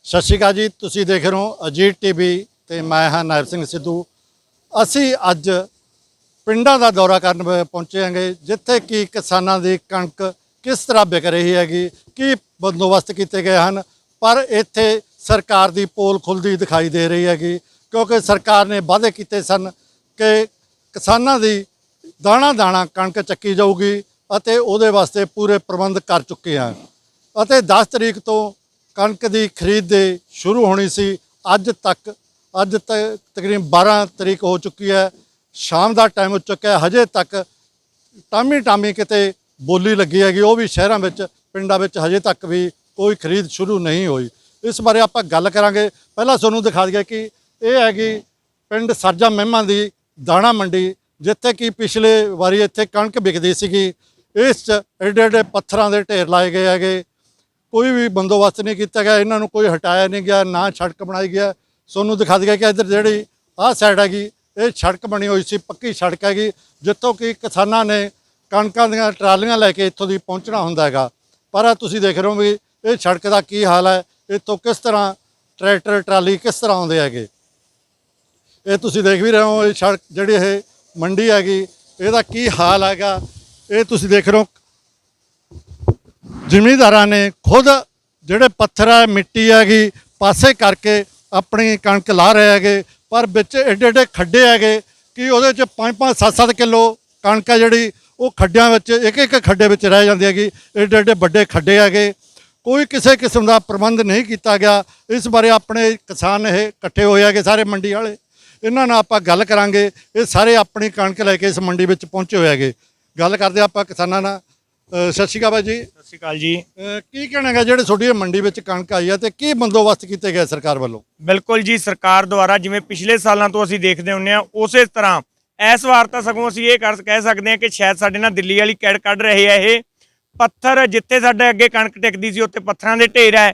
ਸਤਿ ਸ਼੍ਰੀ ਅਕਾਲ ਜੀ। ਤੁਸੀਂ ਦੇਖ ਰਹੇ ਹੋ ਅਜੀਤ ਟੀਵੀ ਤੇ ਮੈਂ ਹਾਂ ਨਾਇਬ ਸਿੰਘ ਸਿੱਧੂ। ਅਸੀਂ ਅੱਜ ਪਿੰਡਾਂ ਦਾ ਦੌਰਾ ਕਰਨ ਪਹੁੰਚੇ ਹਾਂਗੇ, ਜਿੱਥੇ ਕਿ ਕਿਸਾਨਾਂ ਦੀ ਕਣਕ ਕਿਸ ਤਰ੍ਹਾਂ ਵਿਕ ਰਹੀ ਹੈਗੀ, ਕੀ ਬੰਦੋਬਸਤ ਕੀਤੇ ਗਏ ਹਨ। ਪਰ ਇੱਥੇ ਸਰਕਾਰ ਦੀ ਪੋਲ ਖੁੱਲ੍ਹਦੀ ਦਿਖਾਈ ਦੇ ਰਹੀ ਹੈਗੀ, ਕਿਉਂਕਿ ਸਰਕਾਰ ਨੇ ਵਾਅਦੇ ਕੀਤੇ ਸਨ ਕਿ ਕਿਸਾਨਾਂ ਦੀ ਦਾਣਾ ਦਾਣਾ ਕਣਕ ਚੱਕੀ ਜਾਊਗੀ ਅਤੇ ਉਹਦੇ ਵਾਸਤੇ ਪੂਰੇ ਪ੍ਰਬੰਧ ਕਰ ਚੁੱਕੇ ਹਾਂ। ਅਤੇ 10 ਤਰੀਕ ਤੋਂ ਕਣਕ ਦੀ ਖਰੀਦ ਦੇ ਸ਼ੁਰੂ ਹੋਣੀ ਸੀ। ਅੱਜ ਤੱਕ ਤਕਰੀਬਨ 12 ਤਰੀਕ ਹੋ ਚੁੱਕੀ ਹੈ, ਸ਼ਾਮ ਦਾ ਟਾਈਮ ਹੋ ਚੁੱਕਾ ਹੈ। ਹਜੇ ਤੱਕ ਟਾਮੀ ਕਿਤੇ ਬੋਲੀ ਲੱਗੀ ਹੈਗੀ, ਉਹ ਵੀ ਸ਼ਹਿਰਾਂ ਵਿੱਚ, ਪਿੰਡਾਂ ਵਿੱਚ ਹਜੇ ਤੱਕ ਵੀ ਕੋਈ ਖਰੀਦ ਸ਼ੁਰੂ ਨਹੀਂ ਹੋਈ। ਇਸ ਬਾਰੇ ਆਪਾਂ ਗੱਲ ਕਰਾਂਗੇ। ਪਹਿਲਾਂ ਤੁਹਾਨੂੰ ਦਿਖਾ ਦਈਏ ਕਿ ਇਹ ਹੈਗੀ ਪਿੰਡ ਸਰਜਾ ਮਹਿਮਾ ਦੀ ਦਾਣਾ ਮੰਡੀ, ਜਿੱਥੇ ਕਿ ਪਿਛਲੇ ਵਾਰੀ ਇੱਥੇ ਕਣਕ ਵਿਕਦੀ ਸੀਗੀ। ਇਸ 'ਚ ਐਡੇ ਐਡੇ ਪੱਥਰਾਂ ਦੇ ਢੇਰ ਲਾਏ ਗਏ ਹੈਗੇ, ਕੋਈ ਵੀ ਬੰਦੋਬਸਤ ਨਹੀਂ ਕੀਤਾ ਗਿਆ, ਇਹਨਾਂ ਨੂੰ ਕੋਈ ਹਟਾਇਆ ਨਹੀਂ ਗਿਆ, ਨਾ ਸੜਕ ਬਣਾਈ ਗਿਆ। ਤੁਹਾਨੂੰ ਦਿਖਾ ਦਈਏ ਕਿ ਇੱਧਰ ਜਿਹੜੀ ਆਹ ਸਾਈਡ ਹੈਗੀ, ਇਹ ਸੜਕ ਬਣੀ ਹੋਈ ਸੀ, ਪੱਕੀ ਸੜਕ ਹੈਗੀ, ਜਿੱਥੋਂ ਕਿ ਕਿਸਾਨਾਂ ਨੇ ਕਣਕਾਂ ਦੀਆਂ ਟਰਾਲੀਆਂ ਲੈ ਕੇ ਇੱਥੋਂ ਦੀ ਪਹੁੰਚਣਾ ਹੁੰਦਾ ਹੈਗਾ। ਪਰ ਤੁਸੀਂ ਦੇਖ ਰਹੇ ਹੋ ਵੀ ਇਹ ਸੜਕ ਦਾ ਕੀ ਹਾਲ ਹੈ, ਇੱਥੋਂ ਕਿਸ ਤਰ੍ਹਾਂ ਟਰੈਕਟਰ ਟਰਾਲੀ ਕਿਸ ਤਰ੍ਹਾਂ ਆਉਂਦੇ ਹੈਗੇ। ਇਹ ਤੁਸੀਂ ਦੇਖ ਵੀ ਰਹੇ ਹੋ, ਇਹ ਸੜਕ ਜਿਹੜੀ ਇਹ ਮੰਡੀ ਹੈਗੀ, ਇਹਦਾ ਕੀ ਹਾਲ ਹੈਗਾ। ਇਹ ਤੁਸੀਂ ਦੇਖ ਰਹੇ ਹੋ, ਜ਼ਿਮੀਂਦਾਰਾਂ ਨੇ ਖੁਦ ਜਿਹੜੇ ਪੱਥਰ ਹੈ, ਮਿੱਟੀ ਹੈਗੀ, ਪਾਸੇ ਕਰਕੇ ਆਪਣੀ ਕਣਕ ਲਾ ਰਹੇ ਹੈਗੇ। ਪਰ ਵਿੱਚ ਐਡੇ ਐਡੇ ਖੱਡੇ ਹੈਗੇ ਕਿ ਉਹਦੇ 'ਚ 5-5 7-7 ਕਿਲੋ ਕਣਕ ਹੈ ਜਿਹੜੀ ਉਹ ਖੱਡਿਆਂ ਵਿੱਚ, ਇੱਕ ਖੱਡੇ ਵਿੱਚ ਰਹਿ ਜਾਂਦੀ ਹੈਗੀ। ਐਡੇ ਐਡੇ ਵੱਡੇ ਖੱਡੇ ਹੈਗੇ, ਕੋਈ ਕਿਸੇ ਕਿਸਮ ਦਾ ਪ੍ਰਬੰਧ ਨਹੀਂ ਕੀਤਾ ਗਿਆ। ਇਸ ਬਾਰੇ ਆਪਣੇ ਕਿਸਾਨ ਇਹ ਇਕੱਠੇ ਹੋਏ ਹੈਗੇ, ਸਾਰੇ ਮੰਡੀ ਵਾਲੇ, ਇਹਨਾਂ ਨਾਲ ਆਪਾਂ ਗੱਲ ਕਰਾਂਗੇ। ਇਹ ਸਾਰੇ ਆਪਣੀ ਕਣਕ ਲੈ ਕੇ ਇਸ ਮੰਡੀ ਵਿੱਚ ਪਹੁੰਚੇ ਹੋਏ ਹੈਗੇ। ਗੱਲ ਕਰਦੇ ਆਪਾਂ ਕਿਸਾਨਾਂ ਨਾਲ। ਸਤਿ ਸ਼੍ਰੀ ਅਕਾਲ ਜੀ। ਸਤਿ ਸ਼੍ਰੀ ਅਕਾਲ ਜੀ। ਕੀ ਕਹਿਣਾ ਹੈਗਾ ਜਿਹੜੇ ਤੁਹਾਡੀ ਮੰਡੀ ਵਿੱਚ ਕਣਕ ਆਈ ਹੈ ਤੇ ਕੀ ਬੰਦੋਬਸਤ ਕੀਤੇ ਗਏ ਸਰਕਾਰ ਵੱਲੋਂ? ਬਿਲਕੁਲ ਜੀ, ਸਰਕਾਰ ਦੁਆਰਾ ਜਿਵੇਂ ਪਿਛਲੇ ਸਾਲਾਂ ਤੋਂ ਅਸੀਂ ਦੇਖਦੇ ਹੁੰਦੇ ਆ, ਉਸੇ ਤਰ੍ਹਾਂ ਇਸ ਵਾਰ ਤਾਂ ਸਗੋਂ ਅਸੀਂ ਇਹ ਕਹਿ ਸਕਦੇ ਹਾਂ ਕਿ ਸ਼ਾਇਦ ਸਾਡੇ ਨਾਲ ਦਿੱਲੀ ਵਾਲੀ ਕੈੜ ਕੱਢ ਰਹੇ ਆ। ਇਹ ਪੱਥਰ, ਜਿੱਥੇ ਸਾਡੇ ਅੱਗੇ ਕਣਕ ਟਿਕਦੀ ਸੀ ਉੱਥੇ ਪੱਥਰਾਂ ਦੇ ਢੇਰ ਹੈ।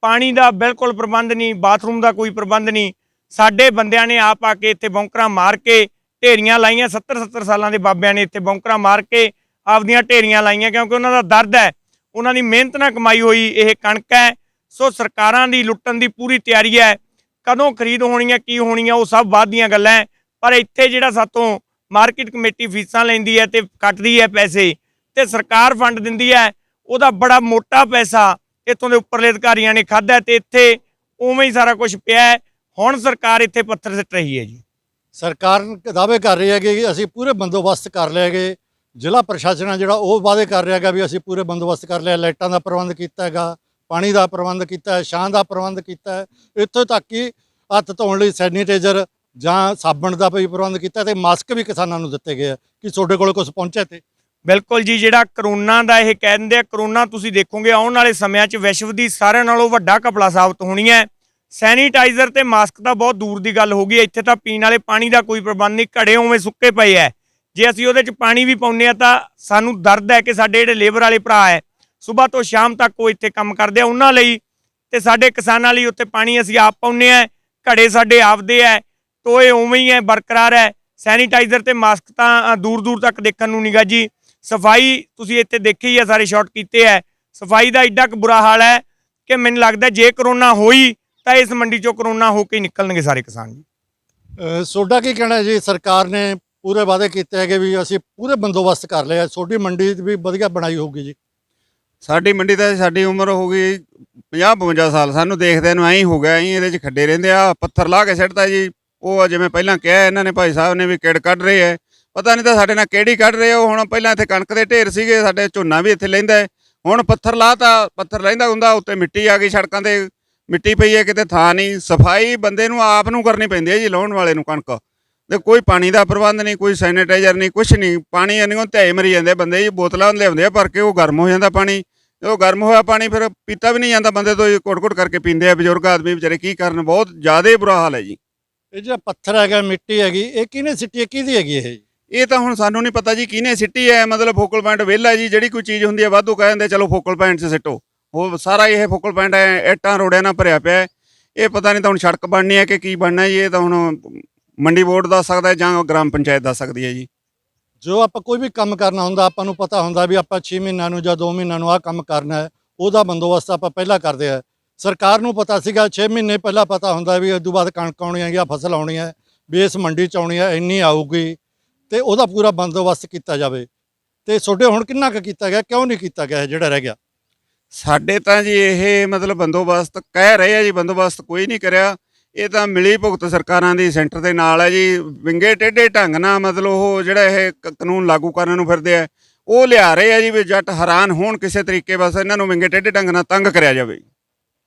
ਪਾਣੀ ਦਾ ਬਿਲਕੁਲ ਪ੍ਰਬੰਧ ਨਹੀਂ, ਬਾਥਰੂਮ ਦਾ ਕੋਈ ਪ੍ਰਬੰਧ ਨਹੀਂ। ਸਾਡੇ ਬੰਦਿਆਂ ਨੇ ਆਪ ਆ ਕੇ ਇੱਥੇ ਬੌਂਕਰਾਂ ਮਾਰ ਕੇ ਢੇਰੀਆਂ ਲਾਈਆਂ। 70 ਸਾਲਾਂ ਦੇ ਬਾਬਿਆਂ ਨੇ ਇੱਥੇ ਬੌਂਕਰਾਂ ਮਾਰ ਕੇ ਆਪਦੀਆਂ ਢੇਰੀਆਂ ਲਾਈਆਂ, ਕਿਉਂਕਿ ਉਹਨਾਂ ਦਾ ਦਰਦ ਹੈ, ਉਹਨਾਂ ਦੀ ਮਿਹਨਤ ਨਾਲ ਕਮਾਈ ਹੋਈ ਇਹ ਕਣਕ ਹੈ। ਸੋ ਸਰਕਾਰਾਂ ਦੀ ਲੁੱਟਣ ਦੀ ਪੂਰੀ ਤਿਆਰੀ ਹੈ। ਕਦੋਂ ਖਰੀਦ ਹੋਣੀ ਹੈ, ਕੀ ਹੋਣੀ ਹੈ, ਉਹ ਸਭ ਬਾਅਦ ਦੀਆਂ ਗੱਲਾਂ ਹੈ। ਪਰ ਇੱਥੇ ਜਿਹੜਾ ਸਾਤੋਂ ਮਾਰਕੀਟ ਕਮੇਟੀ ਫੀਸਾਂ ਲੈਂਦੀ ਹੈ ਤੇ ਕੱਟਦੀ ਹੈ ਪੈਸੇ, ਤੇ ਸਰਕਾਰ ਫੰਡ ਦਿੰਦੀ ਹੈ, ਉਹਦਾ ਬੜਾ ਮੋਟਾ ਪੈਸਾ ਇੱਥੋਂ ਦੇ ਉੱਪਰਲੇ ਅਧਿਕਾਰੀਆਂ ਨੇ ਖਾਧਾ ਤੇ ਇੱਥੇ ਉਵੇਂ ਹੀ ਸਾਰਾ ਕੁਝ ਪਿਆ ਹੈ। ਹੁਣ ਸਰਕਾਰ ਇੱਥੇ ਪੱਥਰ ਸਿੱਟ ਰਹੀ ਹੈ ਜੀ। ਸਰਕਾਰ ਦਾਅਵੇ ਕਰ ਰਹੀ ਹੈਗੀ ਕਿ ਅਸੀਂ ਪੂਰੇ ਬੰਦੋਬਸਤ ਕਰ ਲਏ ਹੈਗੇ। ਜ਼ਿਲ੍ਹਾ ਪ੍ਰਸ਼ਾਸਨ ਜਿਹੜਾ ਉਹ ਵਾਅਦੇ ਕਰ ਰਿਹਾ ਹੈਗਾ ਵੀ ਅਸੀਂ ਪੂਰੇ ਬੰਦੋਬਸਤ ਕਰ ਲਿਆ, ਲਾਈਟਾਂ ਦਾ ਪ੍ਰਬੰਧ ਕੀਤਾ ਹੈਗਾ, ਪਾਣੀ ਦਾ ਪ੍ਰਬੰਧ ਕੀਤਾ ਹੈ, ਛਾਂ ਦਾ ਪ੍ਰਬੰਧ ਕੀਤਾ ਹੈ, ਇੱਥੋਂ ਤੱਕ ਕਿ ਹੱਥ ਧੋਣ ਲਈ ਸੈਨੀਟਾਈਜ਼ਰ ਜਾਂ ਸਾਬਣ ਦਾ ਵੀ ਪ੍ਰਬੰਧ ਕੀਤਾ ਤੇ ਮਾਸਕ ਵੀ ਕਿਸਾਨਾਂ ਨੂੰ ਦਿੱਤੇ ਗਏ ਆ। ਕਿ ਤੁਹਾਡੇ ਕੋਲ ਕੁਝ ਪਹੁੰਚਿਆ? ਤੇ ਬਿਲਕੁਲ ਜੀ, ਜਿਹੜਾ ਕਰੋਨਾ ਦਾ ਇਹ ਕਹਿ ਦਿੰਦੇ ਆ, ਕਰੋਨਾ ਤੁਸੀਂ ਦੇਖੋਗੇ ਆਉਣ ਵਾਲੇ ਸਮਿਆਂ 'ਚ ਵਿਸ਼ਵ ਦੀ ਸਾਰਿਆਂ ਨਾਲੋਂ ਵੱਡਾ ਘਪਲਾ ਸਾਬਤ ਹੋਣੀ ਹੈ। ਸੈਨੀਟਾਈਜ਼ਰ ਤੇ ਮਾਸਕ ਤਾਂ ਬਹੁਤ ਦੂਰ ਦੀ ਗੱਲ ਹੋ ਗਈ। ਇੱਥੇ ਤਾਂ ਪੀਣ ਵਾਲੇ ਪਾਣੀ ਦਾ ਕੋਈ ਪ੍ਰਬੰਧ ਨਹੀਂ, ਘੜੇ ਉਵੇਂ ਸੁੱਕੇ ਪਏ ਹੈ। ਜੇ ਅਸੀਂ ਉਹਦੇ 'ਚ ਪਾਣੀ ਵੀ ਪਾਉਂਦੇ ਹਾਂ ਤਾਂ ਸਾਨੂੰ ਦਰਦ ਹੈ ਕਿ ਸਾਡੇ ਜਿਹੜੇ ਲੇਬਰ ਵਾਲੇ ਭਰਾ ਹੈ, ਸਵੇਰ ਤੋਂ ਸ਼ਾਮ ਤੱਕ ਉਹ ਇੱਥੇ ਕੰਮ ਕਰਦੇ ਆ, ਉਹਨਾਂ ਲਈ ਤੇ ਸਾਡੇ ਕਿਸਾਨਾਂ ਲਈ ਉੱਥੇ ਪਾਣੀ ਅਸੀਂ ਆਪ ਪਾਉਂਦੇ ਹਾਂ। ਘੜੇ ਸਾਡੇ ਆਪਦੇ ਹੈ, ਟੋਏ ਉਵੇਂ ਹੀ ਹੈ, ਬਰਕਰਾਰ ਹੈ। ਸੈਨੀਟਾਈਜ਼ਰ ਤੇ ਮਾਸਕ ਤਾਂ ਦੂਰ ਦੂਰ ਤੱਕ ਦੇਖਣ ਨੂੰ ਨਹੀਂ ਗਾ ਜੀ। ਸਫਾਈ ਤੁਸੀਂ ਇੱਥੇ ਦੇਖੀ ਹੈ, ਸਾਰੇ ਸ਼ਾਟ ਕੀਤੇ ਹੈ। ਸਫਾਈ ਦਾ ਐਡਾ ਕੁ ਬੁਰਾ ਹਾਲ ਹੈ ਕਿ ਮੈਨੂੰ ਲੱਗਦਾ ਜੇ ਕਰੋਨਾ ਹੋਈ ਤਾਂ ਇਸ ਮੰਡੀ 'ਚੋਂ ਕਰੋਨਾ ਹੋ ਕੇ ਹੀ ਨਿਕਲਣਗੇ ਸਾਰੇ ਕਿਸਾਨ ਜੀ। ਤੁਹਾਡਾ ਕੀ ਕਹਿਣਾ ਜੀ? ਸਰਕਾਰ ਨੇ ਪੂਰੇ ਵਾਅਦੇ ਕੀਤੇ ਹੈਗੇ ਵੀ ਅਸੀਂ ਪੂਰੇ ਬੰਦੋਬਸਤ ਕਰ ਲਿਆ, ਤੁਹਾਡੀ ਮੰਡੀ ਵੀ ਵਧੀਆ ਬਣਾਈ ਹੋਊਗੀ ਜੀ? ਸਾਡੀ ਮੰਡੀ ਤਾਂ ਸਾਡੀ ਉਮਰ ਹੋ ਗਈ 50-52 ਸਾਲ, ਸਾਨੂੰ ਦੇਖਦੇ ਨੂੰ ਐਂ ਹੀ ਹੋ ਗਿਆ, ਐਂ ਇਹਦੇ 'ਚ ਖੱਡੇ ਰਹਿੰਦੇ ਆ। ਪੱਥਰ ਲਾ ਕੇ ਸਿੱਟਦਾ ਜੀ। ਉਹ ਜਿਵੇਂ ਪਹਿਲਾਂ ਕਿਹਾ ਇਹਨਾਂ ਨੇ, ਭਾਈ ਸਾਹਿਬ ਨੇ ਵੀ ਕਿੜ ਕੱਢ ਰਹੇ ਹੈ, ਪਤਾ ਨਹੀਂ ਤਾਂ ਸਾਡੇ ਨਾਲ ਕਿਹੜੀ ਕੱਢ ਰਹੇ ਹੋ। ਹੁਣ ਪਹਿਲਾਂ ਇੱਥੇ ਕਣਕ ਦੇ ਢੇਰ ਸੀਗੇ, ਸਾਡੇ ਝੋਨਾ ਵੀ ਇੱਥੇ ਲੈਂਦਾ, ਹੁਣ ਪੱਥਰ ਲਾਤਾ, ਪੱਥਰ ਲੈਂਦਾ ਹੁੰਦਾ, ਉੱਤੇ ਮਿੱਟੀ ਆ ਗਈ, ਸੜਕਾਂ 'ਤੇ ਮਿੱਟੀ ਪਈ ਹੈ, ਕਿਤੇ ਥਾਂ ਨਹੀਂ। ਸਫਾਈ ਬੰਦੇ ਨੂੰ ਆਪ ਨੂੰ ਕਰਨੀ ਪੈਂਦੀ ਹੈ ਜੀ, ਲਾਉਣ ਵਾਲੇ ਨੂੰ ਕਣਕ ਤੇ ਕੋਈ ਪਾਣੀ ਦਾ ਪ੍ਰਬੰਧ ਨਹੀਂ, ਕੋਈ ਸੈਨੀਟਾਈਜ਼ਰ ਨਹੀਂ, ਕੁਛ ਨਹੀਂ। ਪਾਣੀ ਨਹੀਂ, ਧਿਆਏ ਮਰੀ ਜਾਂਦੇ ਬੰਦੇ ਜੀ। ਬੋਤਲਾਂ ਲਿਆਉਂਦੇ ਆ ਭਰ ਕੇ, ਉਹ ਗਰਮ ਹੋ ਜਾਂਦਾ ਪਾਣੀ। ਉਹ ਗਰਮ ਹੋਇਆ ਪਾਣੀ ਫਿਰ ਪੀਤਾ ਵੀ ਨਹੀਂ ਜਾਂਦਾ ਬੰਦੇ ਤੋਂ, ਘੁੱਟ-ਘੁੱਟ ਕਰਕੇ ਪੀਂਦੇ ਆ ਬਜ਼ੁਰਗ ਆਦਮੀ ਵਿਚਾਰੇ, ਕੀ ਕਰਨ। ਬਹੁਤ ਜ਼ਿਆਦਾ ਬੁਰਾ ਹਾਲ ਹੈ ਜੀ। ਇਹ ਜਿਹੜਾ ਪੱਥਰ ਹੈਗਾ, ਮਿੱਟੀ ਹੈਗੀ, ਇਹ ਕਿਹਨੇ ਸਿੱਟੀ ਹੈ, ਕਿਹਦੀ ਹੈਗੀ ਇਹ ਤਾਂ ਹੁਣ ਸਾਨੂੰ ਨਹੀਂ ਪਤਾ ਜੀ ਕਿਹਨੇ ਸਿੱਟੀ ਹੈ। ਮਤਲਬ ਫੋਕਲ ਪੁਆਇੰਟ ਵਿਹਲਾ ਜੀ, ਜਿਹੜੀ ਕੋਈ ਚੀਜ਼ ਹੁੰਦੀ ਹੈ ਵਾਧੂ ਕਹਿ ਦਿੰਦੇ ਚਲੋ ਫੋਕਲ ਪੁਆਇੰਟ 'ਚ ਸਿੱਟੋ। ਉਹ ਸਾਰਾ ਇਹ ਫੋਕਲ ਪੁਆਇੰਟ ਹੈ, ਇੱਟਾਂ ਰੋੜਿਆਂ ਨਾਲ ਭਰਿਆ ਪਿਆ। ਇਹ ਪਤਾ ਨਹੀਂ ਤਾਂ ਹੁਣ ਸੜਕ ਬਣਨੀ ਹੈ ਕਿ ਕੀ ਬਣਨਾ ਜੀ। ਇਹ ਤਾਂ ਹੁਣ ਮੰਡੀ ਬੋਰਡ ਦੱਸ ਸਕਦਾ ਜਾਂ ਗ੍ਰਾਮ ਪੰਚਾਇਤ ਦੱਸ ਸਕਦੀ ਹੈ ਜੀ। ਜੋ ਆਪਾਂ ਕੋਈ ਵੀ ਕੰਮ ਕਰਨਾ ਹੁੰਦਾ, ਆਪਾਂ ਨੂੰ ਪਤਾ ਹੁੰਦਾ ਵੀ ਆਪਾਂ 6 ਮਹੀਨਿਆਂ ਨੂੰ ਜਾਂ 2 ਮਹੀਨਿਆਂ ਨੂੰ ਆਹ ਕੰਮ ਕਰਨਾ ਹੈ, ਉਹਦਾ ਬੰਦੋਬਸਤ ਆਪਾਂ ਪਹਿਲਾਂ ਕਰਦੇ ਆ। ਸਰਕਾਰ ਨੂੰ ਪਤਾ ਸੀਗਾ 6 ਮਹੀਨੇ ਪਹਿਲਾਂ ਪਤਾ ਹੁੰਦਾ ਵੀ ਇਸ ਤੋਂ ਬਾਅਦ ਕਣਕ ਆਉਣੀ ਹੈ ਜਾਂ ਫਸਲ ਆਉਣੀ ਹੈ, ਵੀ ਇਸ ਮੰਡੀ 'ਚ ਆਉਣੀ ਹੈ, ਇੰਨੀ ਆਊਗੀ ਤੇ ਉਹਦਾ ਪੂਰਾ ਬੰਦੋਬਸਤ ਕੀਤਾ ਜਾਵੇ। ਤੇ ਤੁਹਾਡੇ ਹੁਣ ਕਿੰਨਾ ਕੁ ਕੀਤਾ ਗਿਆ, ਕਿਉਂ ਨਹੀਂ ਕੀਤਾ ਗਿਆ ਇਹ ਜਿਹੜਾ ਰਹਿ ਗਿਆ? ਸਾਡੇ ਤਾਂ ਜੀ ਇਹ ਮਤਲਬ ਬੰਦੋਬਸਤ ਕਹਿ ਰਹੇ ਆ ਜੀ, ਬੰਦੋਬਸਤ ਕੋਈ ਨਹੀਂ ਕਰਿਆ। ਇਹ ਤਾਂ ਮਿਲੀ ਭੁਗਤ ਸਰਕਾਰਾਂ ਦੀ ਸੈਂਟਰ ਦੇ ਨਾਲ ਹੈ ਜੀ। ਵਿੰਗੇ ਟੇਢੇ ਢੰਗ ਨਾਲ ਮਤਲਬ ਉਹ ਜਿਹੜਾ ਇਹ ਕਾਨੂੰਨ ਲਾਗੂ ਕਰਨ ਨੂੰ ਫਿਰਦੇ ਆ, ਉਹ ਲਿਆ ਰਹੇ ਆ ਜੀ ਵੀ ਜੱਟ ਹੈਰਾਨ ਹੋਣ ਕਿਸੇ ਤਰੀਕੇ, ਬਸ ਇਹਨਾਂ ਨੂੰ ਵਿੰਗੇ ਟੇਢੇ ਢੰਗ ਨਾਲ ਤੰਗ ਕਰਿਆ ਜਾਵੇ।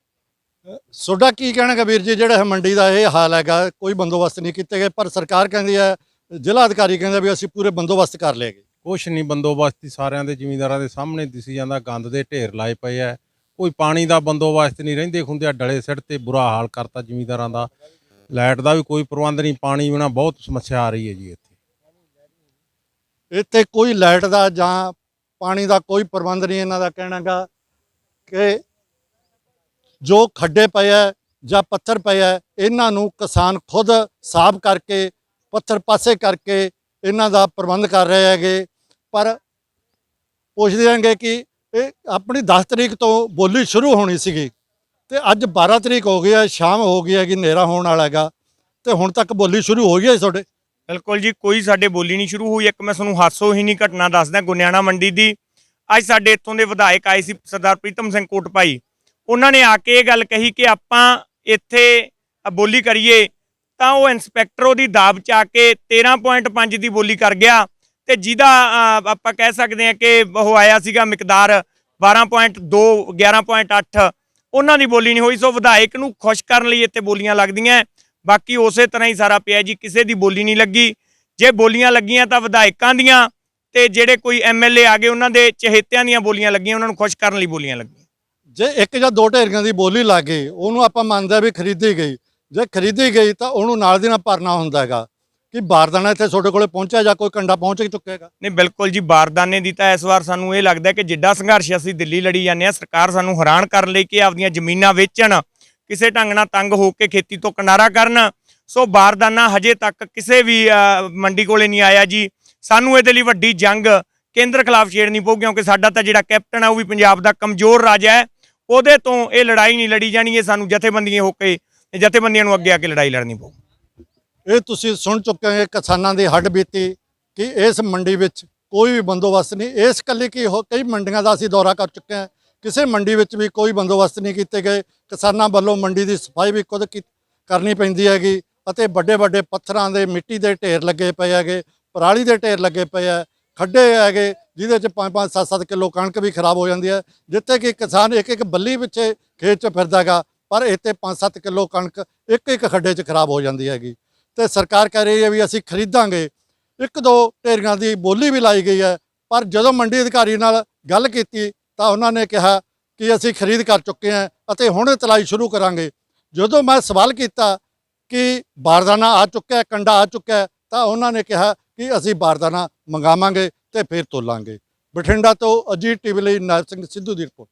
ਤੁਹਾਡਾ ਕੀ ਕਹਿਣਾ ਹੈ ਵੀਰ ਜੀ, ਜਿਹੜਾ ਇਹ ਮੰਡੀ ਦਾ ਇਹ ਹਾਲ ਹੈਗਾ, ਕੋਈ ਬੰਦੋਬਸਤ ਨਹੀਂ ਕੀਤੇ ਗਏ, ਪਰ ਸਰਕਾਰ ਕਹਿੰਦੀ ਹੈ, ਜ਼ਿਲ੍ਹਾ ਅਧਿਕਾਰੀ ਕਹਿੰਦਾ ਵੀ ਅਸੀਂ ਪੂਰੇ ਬੰਦੋਬਸਤ ਕਰ ਲਏ ਗਏ। ਕੁਛ ਨਹੀਂ ਬੰਦੋਬਸਤ ਸਾਰਿਆਂ ਦੇ ਜ਼ਿਮੀਂਦਾਰਾਂ ਦੇ ਸਾਹਮਣੇ ਦਿਸੀ ਜਾਂਦਾ, ਗੰਦ ਦੇ ਢੇਰ ਲਾਏ ਪਏ ਆ। ਕੋਈ ਪਾਣੀ ਦਾ ਬੰਦੋਬਸਤ ਨਹੀਂ, ਰਹਿੰਦੇ ਖੁੰਦੇ ਡਲੇ ਸਿੱਟ ਤੇ ਬੁਰਾ ਹਾਲ ਕਰਤਾ ਜ਼ਿਮੀਂਦਾਰਾਂ ਦਾ। ਲਾਈਟ ਦਾ ਵੀ ਕੋਈ ਪ੍ਰਬੰਧ ਨਹੀਂ, ਪਾਣੀ ਬਿਨਾਂ ਬਹੁਤ ਸਮੱਸਿਆ ਆ ਰਹੀ ਹੈ ਜੀ ਇੱਥੇ ਕੋਈ ਲਾਈਟ ਦਾ ਜਾਂ ਪਾਣੀ ਦਾ ਕੋਈ ਪ੍ਰਬੰਧ ਨਹੀਂ। ਇਹਨਾਂ ਦਾ ਕਹਿਣਾ ਗਾ ਕਿ ਜੋ ਖੱਡੇ ਪਏ ਹੈ ਜਾਂ ਪੱਥਰ ਪਏ ਹੈ, ਇਹਨਾਂ ਨੂੰ ਕਿਸਾਨ ਖੁਦ ਸਾਫ਼ ਕਰਕੇ ਪੱਥਰ ਪਾਸੇ ਕਰਕੇ ਇਹਨਾਂ ਦਾ ਪ੍ਰਬੰਧ ਕਰ ਰਹੇ ਹੈਗੇ। ਪਰ ਪੁੱਛਦੇ ਹੈਗੇ ਕਿ ਇਹ ਆਪਣੀ 10 ਤਰੀਕ ਤੋਂ ਬੋਲੀ ਸ਼ੁਰੂ ਹੋਣੀ ਸੀਗੀ ਤੇ ਅੱਜ 12 ਤਰੀਕ ਹੋ ਗਈ ਹੈ, ਸ਼ਾਮ ਹੋ ਗਈ ਹੈਗੀ, ਹਨੇਰਾ ਹੋਣ ਵਾਲਾ ਹੈਗਾ ਤੇ ਹੁਣ ਤੱਕ ਬੋਲੀ ਸ਼ੁਰੂ ਹੋ ਗਈ ਹੈ ਤੁਹਾਡੇ? ਬਿਲਕੁਲ ਜੀ, ਕੋਈ ਸਾਡੇ ਬੋਲੀ ਨਹੀਂ ਸ਼ੁਰੂ ਹੋਈ। ਇੱਕ ਮੈਂ ਤੁਹਾਨੂੰ ਹਾਸੋਹੀਣੀ ਘਟਨਾ ਦੱਸਦਾ ਗੁਨਿਆਣਾ ਮੰਡੀ ਦੀ। ਅੱਜ ਸਾਡੇ ਇੱਥੋਂ ਦੇ ਵਿਧਾਇਕ ਆਏ ਸੀ, ਸਰਦਾਰ ਪ੍ਰੀਤਮ ਸਿੰਘ ਕੋਟਭਾਈ। ਉਹਨਾਂ ਨੇ ਆ ਕੇ ਇਹ ਗੱਲ ਕਹੀ ਕਿ ਆਪਾਂ ਇੱਥੇ ਬੋਲੀ ਕਰੀਏ, ਤਾਂ ਉਹ ਇੰਸਪੈਕਟਰ ਉਹਦੀ ਦਾਬ 'ਚ ਆ ਕੇ 13.5 ਦੀ ਬੋਲੀ ਕਰ ਗਿਆ ਤੇ ਜਿਹਦਾ ਆਪਾਂ ਕਹਿ ਸਕਦੇ ਹਾਂ ਕਿ ਉਹ ਆਇਆ ਸੀਗਾ ਮਿਕਦਾਰ 12.2 11.8, ਉਹਨਾਂ ਦੀ ਬੋਲੀ ਨਹੀਂ ਹੋਈ। ਸੋ ਵਿਧਾਇਕ ਨੂੰ ਖੁਸ਼ ਕਰਨ ਲਈ ਇੱਥੇ ਬੋਲੀਆਂ ਲੱਗਦੀਆਂ, ਬਾਕੀ ਉਸੇ ਤਰ੍ਹਾਂ ਹੀ ਸਾਰਾ ਪਿਆ ਜੀ, ਕਿਸੇ ਦੀ ਬੋਲੀ ਨਹੀਂ ਲੱਗੀ। ਜੇ ਬੋਲੀਆਂ ਲੱਗੀਆਂ ਤਾਂ ਵਿਧਾਇਕਾਂ ਦੀਆਂ, ਤੇ ਜਿਹੜੇ ਕੋਈ ਐਮਐਲਏ ਆ ਗਏ ਉਹਨਾਂ ਦੇ ਚਹੇਤਿਆਂ ਦੀਆਂ ਬੋਲੀਆਂ ਲੱਗੀਆਂ, ਉਹਨਾਂ ਨੂੰ ਖੁਸ਼ ਕਰਨ ਲਈ ਬੋਲੀਆਂ ਲੱਗੀਆਂ। ਜੇ ਇੱਕ ਜਾਂ ਦੋ ਢੇਰੀਆਂ ਦੀ ਬੋਲੀ ਲੱਗ ਗਈ, ਉਹਨੂੰ ਆਪਾਂ ਮੰਨਦੇ ਵੀ ਖਰੀਦੀ ਗਈ। ਜੇ ਖਰੀਦੀ ਗਈ ਤਾਂ ਉਹਨੂੰ ਨਾਲ ਦੀ ਨਾਲ ਭਰਨਾ ਹੁੰਦਾ ਹੈਗਾ ਕਿ ਬਾਰਦਾਨਾ ਇੱਥੇ ਤੁਹਾਡੇ ਕੋਲੇ ਪਹੁੰਚਿਆ ਜਾਂ ਕੋਈ ਕੰਡਾ ਪਹੁੰਚ ਚੁੱਕੇਗਾ। ਨਹੀਂ, ਬਿਲਕੁਲ ਜੀ, ਬਾਰਦਾਨੇ ਦੀ ਤਾਂ ਇਸ ਵਾਰ ਸਾਨੂੰ ਇਹ ਲੱਗਦਾ ਕਿ ਜਿੱਡਾ ਸੰਘਰਸ਼ ਅਸੀਂ ਦਿੱਲੀ ਲੜੀ ਜਾਂਦੇ ਆ, ਸਰਕਾਰ ਸਾਨੂੰ ਹੈਰਾਨ ਕਰਨ ਲਈ ਕਿ ਆਪਦੀਆਂ ਜ਼ਮੀਨਾਂ ਵੇਚਣ, ਕਿਸੇ ਢੰਗ ਨਾਲ ਤੰਗ ਹੋ ਕੇ ਖੇਤੀ ਤੋਂ ਕਿਨਾਰਾ ਕਰਨ। ਸੋ ਬਾਰਦਾਨਾ ਹਜੇ ਤੱਕ ਕਿਸੇ ਵੀ ਮੰਡੀ ਕੋਲੇ ਨਹੀਂ ਆਇਆ ਜੀ। ਸਾਨੂੰ ਇਹਦੇ ਲਈ ਵੱਡੀ ਜੰਗ ਕੇਂਦਰ ਖਿਲਾਫ ਛੇੜਨੀ ਪਊ, ਕਿਉਂਕਿ ਸਾਡਾ ਤਾਂ ਜਿਹੜਾ ਕੈਪਟਨ ਹੈ ਉਹ ਵੀ ਪੰਜਾਬ ਦਾ ਕਮਜ਼ੋਰ ਰਾਜਾ ਹੈ, ਉਹਦੇ ਤੋਂ ਇਹ ਲੜਾਈ ਨਹੀਂ ਲੜੀ ਜਾਣੀ। ਇਹ ਸਾਨੂੰ ਜਥੇਬੰਦੀਆਂ ਹੋ ਕੇ, ਜਥੇਬੰਦੀਆਂ ਨੂੰ ਅੱਗੇ ਆ ਕੇ ਲੜਾਈ ਲੜਨੀ ਪਊ। ਇਹ ਤੁਸੀਂ ਸੁਣ ਚੁੱਕੇ ਹੋ ਕਿਸਾਨਾਂ ਦੀ ਹੱਡ ਬੀਤੀ ਕਿ ਇਸ ਮੰਡੀ ਵਿੱਚ ਕੋਈ ਵੀ ਬੰਦੋਬਸਤ ਨਹੀਂ। ਇਸ ਇਕੱਲੀ ਕੀ ਕਈ ਮੰਡੀਆਂ ਦਾ ਅਸੀਂ ਦੌਰਾ ਕਰ ਚੁੱਕੇ ਹਾਂ, ਕਿਸੇ ਮੰਡੀ ਵਿੱਚ ਵੀ ਕੋਈ ਬੰਦੋਬਸਤ ਨਹੀਂ ਕੀਤੇ ਗਏ। ਕਿਸਾਨਾਂ ਵੱਲੋਂ ਮੰਡੀ ਦੀ ਸਫਾਈ ਵੀ ਖੁਦ ਕਰਨੀ ਪੈਂਦੀ ਹੈਗੀ ਅਤੇ ਵੱਡੇ ਵੱਡੇ ਪੱਥਰਾਂ ਦੇ ਮਿੱਟੀ ਦੇ ਢੇਰ ਲੱਗੇ ਪਏ ਹੈਗੇ, ਪਰਾਲੀ ਦੇ ਢੇਰ ਲੱਗੇ ਪਏ ਹੈ, ਖੱਡੇ ਹੈਗੇ ਜਿਹਦੇ 'ਚ 5-5 7-7 ਕਿਲੋ ਕਣਕ ਵੀ ਖਰਾਬ ਹੋ ਜਾਂਦੀ ਹੈ, ਜਿੱਥੇ ਕਿ ਕਿਸਾਨ ਇੱਕ ਇੱਕ ਬੱਲੀ ਪਿੱਛੇ ਖੇਤ 'ਚ ਫਿਰਦਾ ਹੈਗਾ, ਪਰ ਇੱਥੇ 5-7 ਕਿਲੋ ਕਣਕ ਇੱਕ ਇੱਕ ਖੱਡੇ 'ਚ ਖਰਾਬ ਹੋ ਜਾਂਦੀ ਹੈਗੀ। ਤੇ ਸਰਕਾਰ ਕਹਿ ਰਹੀ ਹੈ ਵੀ ਅਸੀਂ ਖਰੀਦਾਂਗੇ। ਇੱਕ ਦੋ ਢੇਰੀਆਂ ਦੀ ਬੋਲੀ ਵੀ ਲਾਈ ਗਈ ਹੈ, ਪਰ ਜਦੋਂ ਮੰਡੀ ਅਧਿਕਾਰੀ ਨਾਲ ਗੱਲ ਕੀਤੀ ਤਾਂ ਉਹਨਾਂ ਨੇ ਕਿਹਾ ਕਿ ਅਸੀਂ ਖਰੀਦ ਕਰ ਚੁੱਕੇ ਹਾਂ ਅਤੇ ਹੁਣ ਤਲਾਈ ਸ਼ੁਰੂ ਕਰਾਂਗੇ। ਜਦੋਂ ਮੈਂ ਸਵਾਲ ਕੀਤਾ ਕਿ ਬਾਰਦਾਨਾ ਆ ਚੁੱਕਾ ਹੈ, ਕੰਡਾ ਆ ਚੁੱਕਾ ਹੈ, ਤਾਂ ਉਹਨਾਂ ਨੇ ਕਿਹਾ ਕਿ ਅਸੀਂ ਬਾਰਦਾਨਾ ਮੰਗਾਵਾਂਗੇ ਤੇ ਫਿਰ ਤੋਲਾਂਗੇ। ਬਠਿੰਡਾ ਤੋਂ ਅਜੀਤ ਟੀਵੀ ਲਈ ਨਾਇਬ ਸਿੰਘ ਸਿੱਧੂ ਦੀ ਰਿਪੋਰਟ।